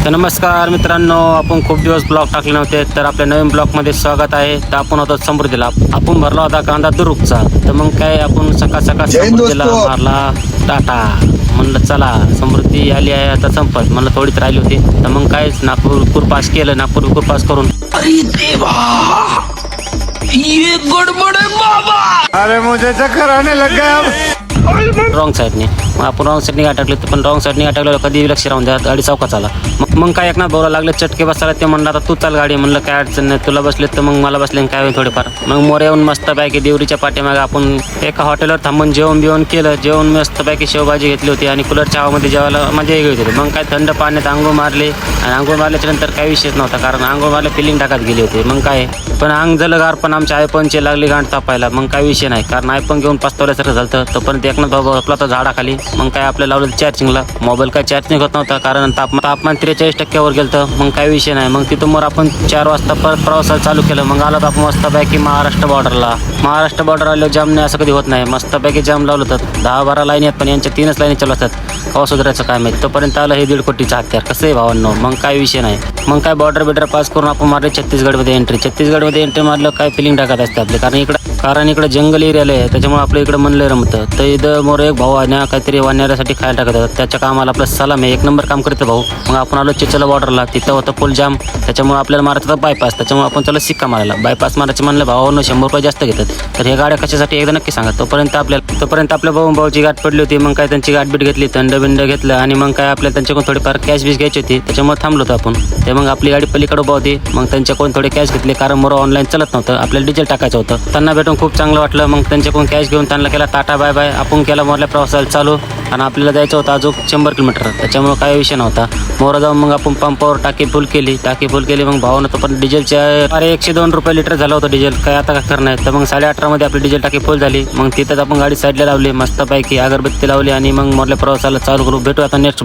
तर नमस्कार मित्रांनो, आपण खूप दिवस ब्लॉग टाकले नव्हते, तर आपल्या नवीन ब्लॉगमध्ये स्वागत आहे. तर आपण होतो समृद्धीला, आपण भरला होता कांदा दुरुकचा. तर मग काय आपण सकाळ सकाळ समृद्धीला मारला टाटा. म्हणलं चला समृद्धी आली आहे आता संपत, म्हणलं थोडीच राहिली होती. तर मग काय नागपूर पास केलं, नागपूर पास करून अरे देवा, ये गड़बड़ है बाबा. अरे मुझे चक्कर आने लग गया अब. रॉंग साईडने. मग आपण रॉंग साईडने अटकले, पण रॉंग साईडने अटकलेलं कधी लक्ष राहून द्या, गाडी चौकात आला. मग काय एकनाथ भाऊला लागले चटके बसायला. ते म्हणलं आता तू चाल गाडी. म्हणलं काय अडचण नाही, तुला बसले तर मग मला बसले काय होईल थोडेफार. मग मोर येऊन मस्तपैकी देवरीच्या पाठीमागे आपण एका हॉटेलवर थांबून जेवण केलं. जेवण मस्तपैकी शेवभाजी घेतली होती आणि कूलरच्या हवामध्ये जेवायला मजा वेगळी होती. मग काय थंड पाण्यात आंघोळ मारले आणि आंघोळ मारल्याच्या नंतर काही विषयच नव्हता, कारण आंघोळ मारल्या फिलिंग टाकत गेली होती. मग काय पण अंग झालं गार, पण आमच्या आयफोनची लागली गांठ तापायला. मग काय विषय नाही, कारण आयफोन घेऊन पस्तवल्यासारखं झालं. तोपर्यंत एकनाथ भाऊ आपला तर झाडाखाली. मग काय आपल्या लावलं चार्जिंगला. मोबाईल काय चार्जिंग होत नव्हता, कारण तापमान 43% गेलं. मग काय विषय नाही. मग तिथून मग आपण 4 वाजता परत प्रवासाला चालू केलं. मग आलो तर आपण मस्तपैकी महाराष्ट्र बॉर्डरला. महाराष्ट्र बॉर्डर आल्यावर जाम नाही असं कधी होत नाही. मस्तपैकी जाम लावलं होतं. 10-12 लाईन आहेत, पण यांच्या 3च लाईनी चालू असतात. कवा सुधारायचं काय माहिती. तोपर्यंत आलं हे 1.5 कोटीचं हत्यार. कसं आहे भावांनो. मग काय विषय नाही. मग काय बॉर्डर पास करून आपण मारले छत्तीसगडमध्ये एंट्री. छत्तीसगडमध्ये एंट्री मारलं काय फिलिंग टाकत असते आपले, कारण इकडं जंगल एरियाला आहे, त्याच्यामुळे आपलं इकडं म्हणलं रमतं. तर इथं मोर एक भाऊ आणि काहीतरी वाण्यासाठी खायला टाकत होता. त्याच्या कामाला आपलं सलाम आहे, 1 नंबर काम करते भाऊ. मग आपण आलो चिचला बॉर्डरला. तिथं होतं फुल जाम, त्याच्यामुळे आपल्याला मारायचं होतं बायपास. त्याच्यामुळे आपण चला सिक्का मारायला. बायपास मारायचं म्हणलं भावानं 100 रुपये जास्त घेतात. तर हे गाड्या कशासाठी एकदा नक्की सांगा. तोपर्यंत आपल्या भाऊची गाठ पडली होती. मग काय त्यांची गाठबीट घेतली, थंड घेतलं आणि मग काय आपल्याला त्यांच्याकडून थोडीफार कॅश बीस घ्यायची होती. त्याच्यामुळे थांबलो होतो आपण. ते मग आपली गाडी पलीकडे उभा होती. मग त्यांच्याकडून थोडे कॅश घेतले, कारण मोर ऑनलाईन चालत नव्हतं, आपल्याला डिझेल टाकायचं होतं. त्यांना भेटून खूप चांगलं वाटलं. मग त्यांच्याकडून कॅश घेऊन त्यांना केला टाटा बाय बाय. आपण केला मोरल्या प्रवासाला चालू, आणि आपल्याला जायचं होतं अजून 100 किलोमीटर. त्याच्यामुळे काही विषय नव्हता. मोरा जाऊन मग आपण पंपावर टाकी फुल केली. मग भावानं तो पण डिझेलच्या 102 रुपये लिटर झालं होतं डिझेल. काय आता काय करणार नाही. तर मग 18.5 मध्ये आपली डिझेल टाकी फुल झाली. मग तिथंच आपण गाडी साईडला लावली, मस्तपैकी अगरबत्ती लावली आणि मग मोरल्या प्रवासाला चालू करू. भेटू आता नेक्स्ट